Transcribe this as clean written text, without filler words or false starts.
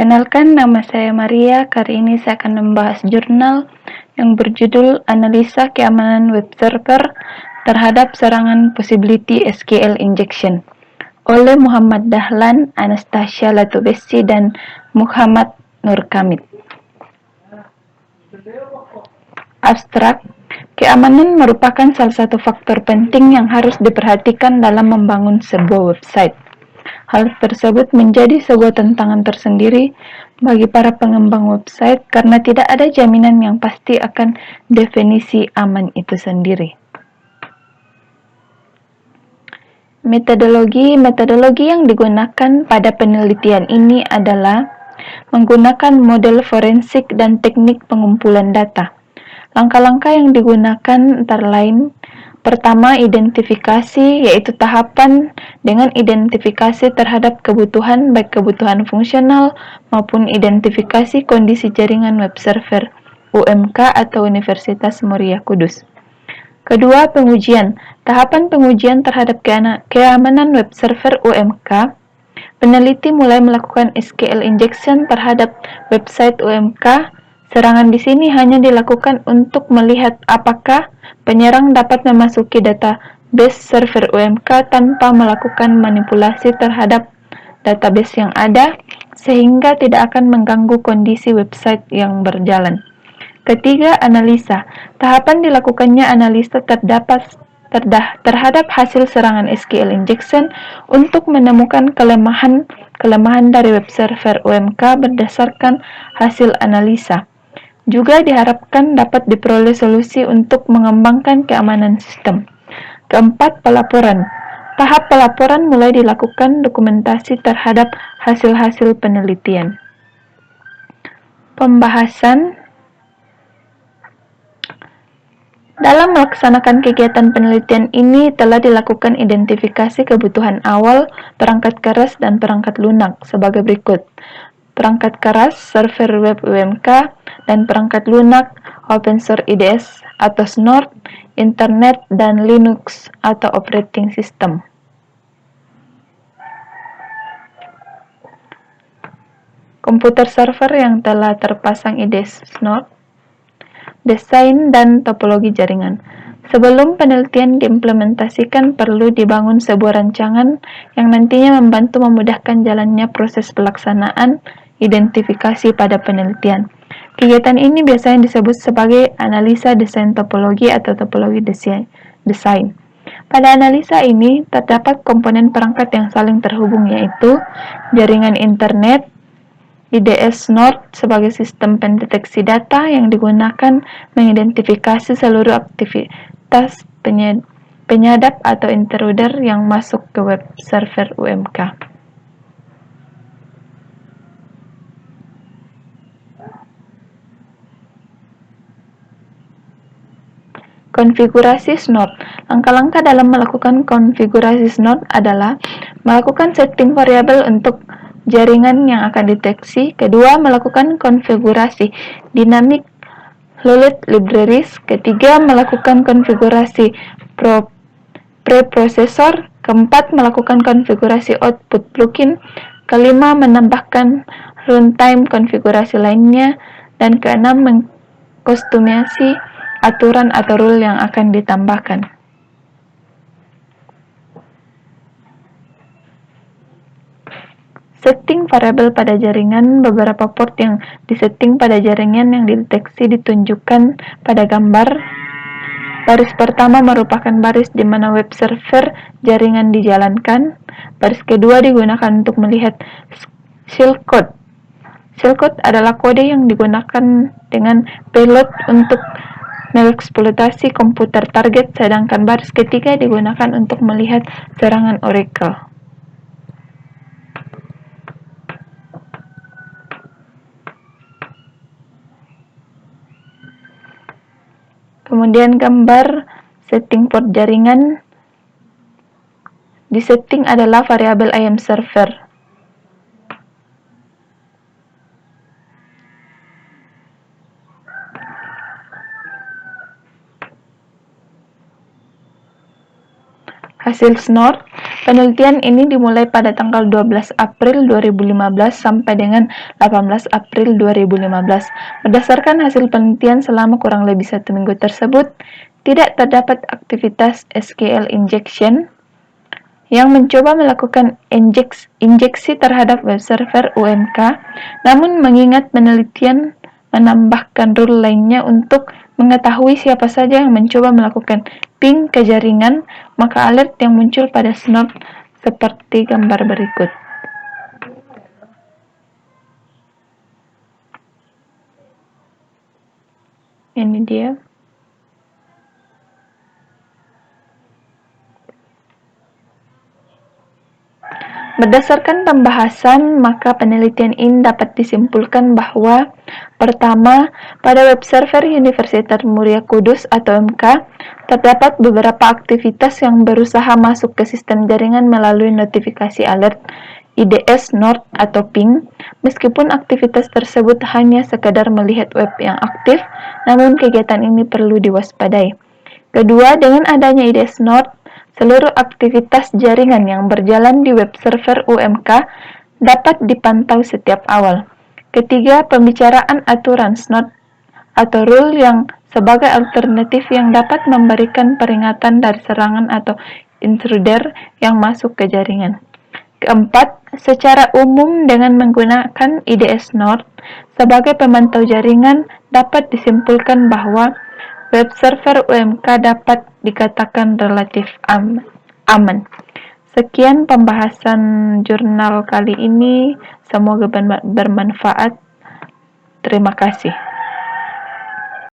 Kenalkan, nama saya Maria. Kali ini saya akan membahas jurnal yang berjudul Analisa Keamanan Web Server Terhadap Serangan Possibility SQL Injection oleh Muhammad Dahlan, Anastasia Latubesi, dan Muhammad Nurkamid. Abstrak, keamanan merupakan salah satu faktor penting yang harus diperhatikan dalam membangun sebuah website. Hal tersebut menjadi sebuah tantangan tersendiri bagi para pengembang website karena tidak ada jaminan yang pasti akan definisi aman itu sendiri. Metodologi yang digunakan pada penelitian ini adalah menggunakan model forensik dan teknik pengumpulan data. Langkah-langkah yang digunakan antara lain: pertama, identifikasi, yaitu tahapan dengan identifikasi terhadap kebutuhan, baik kebutuhan fungsional maupun identifikasi kondisi jaringan web server UMK atau Universitas Muria Kudus. Kedua, pengujian. Tahapan pengujian terhadap keamanan web server UMK. Peneliti mulai melakukan SQL injection terhadap website UMK. Serangan di sini hanya dilakukan untuk melihat apakah penyerang dapat memasuki database server UMK tanpa melakukan manipulasi terhadap database yang ada, sehingga tidak akan mengganggu kondisi website yang berjalan. Ketiga, analisa. Tahapan dilakukannya analisa terhadap hasil serangan SQL injection untuk menemukan kelemahan dari web server UMK berdasarkan hasil analisa. Juga diharapkan dapat diperoleh solusi untuk mengembangkan keamanan sistem. Keempat, pelaporan. Tahap pelaporan mulai dilakukan dokumentasi terhadap hasil-hasil penelitian. Pembahasan. Dalam melaksanakan kegiatan penelitian ini telah dilakukan identifikasi kebutuhan awal perangkat keras dan perangkat lunak sebagai berikut. Perangkat keras, server web UMK, dan perangkat lunak, OpenSource IDS atau Snort, Internet, dan Linux atau operating system. Komputer server yang telah terpasang IDS Snort. Desain dan topologi jaringan. Sebelum penelitian diimplementasikan, perlu dibangun sebuah rancangan yang nantinya memudahkan jalannya proses pelaksanaan identifikasi pada penelitian. Kegiatan ini biasanya disebut sebagai analisa desain topologi atau topologi desain. Pada analisa ini, terdapat komponen perangkat yang saling terhubung, yaitu jaringan internet, IDS Snort sebagai sistem pendeteksi data yang digunakan mengidentifikasi seluruh aktivitas penyadap atau intruder yang masuk ke web server UMK. Konfigurasi Snort. Langkah-langkah dalam melakukan konfigurasi Snort adalah melakukan setting variabel untuk jaringan yang akan deteksi. Kedua, melakukan konfigurasi dynamic load libraries. Ketiga, melakukan konfigurasi preprocessor. Keempat, melakukan konfigurasi output plugin. Kelima, menambahkan runtime konfigurasi lainnya. Dan keenam, mengkustomasi aturan atau rule yang akan ditambahkan. Setting variabel pada jaringan. Beberapa port yang disetting pada jaringan yang dideteksi ditunjukkan pada gambar. Baris pertama merupakan baris di mana web server jaringan dijalankan. Baris kedua digunakan untuk melihat shellcode. Shellcode adalah kode yang digunakan dengan payload untuk mengeksploitasi komputer target, sedangkan baris ketiga digunakan untuk melihat serangan Oracle. Kemudian gambar setting port jaringan. Di setting adalah variabel IAM server. Hasil SNORD, penelitian ini dimulai pada tanggal 12 April 2015 sampai dengan 18 April 2015. Berdasarkan hasil penelitian selama kurang lebih 1 minggu tersebut, tidak terdapat aktivitas SQL injection yang mencoba melakukan injeksi terhadap web server UMK, namun mengingat penelitian menambahkan rule lainnya untuk mengetahui siapa saja yang mencoba melakukan ping ke jaringan, maka alert yang muncul pada SNORD seperti gambar berikut. Ini dia. Berdasarkan pembahasan, maka penelitian ini dapat disimpulkan bahwa pertama, pada web server Universitas Muria Kudus atau MK, terdapat beberapa aktivitas yang berusaha masuk ke sistem jaringan melalui notifikasi alert IDS NORD atau ping, meskipun aktivitas tersebut hanya sekadar melihat web yang aktif, namun kegiatan ini perlu diwaspadai. Kedua, dengan adanya IDS NORD, seluruh aktivitas jaringan yang berjalan di web server UMK dapat dipantau setiap awal. Ketiga, pembicaraan aturan SNORD atau rule yang sebagai alternatif yang dapat memberikan peringatan dari serangan atau intruder yang masuk ke jaringan. Keempat, secara umum dengan menggunakan IDS NORD sebagai pemantau jaringan dapat disimpulkan bahwa web server UMK dapat dikatakan relatif aman. Sekian pembahasan jurnal kali ini, semoga bermanfaat. Terima kasih.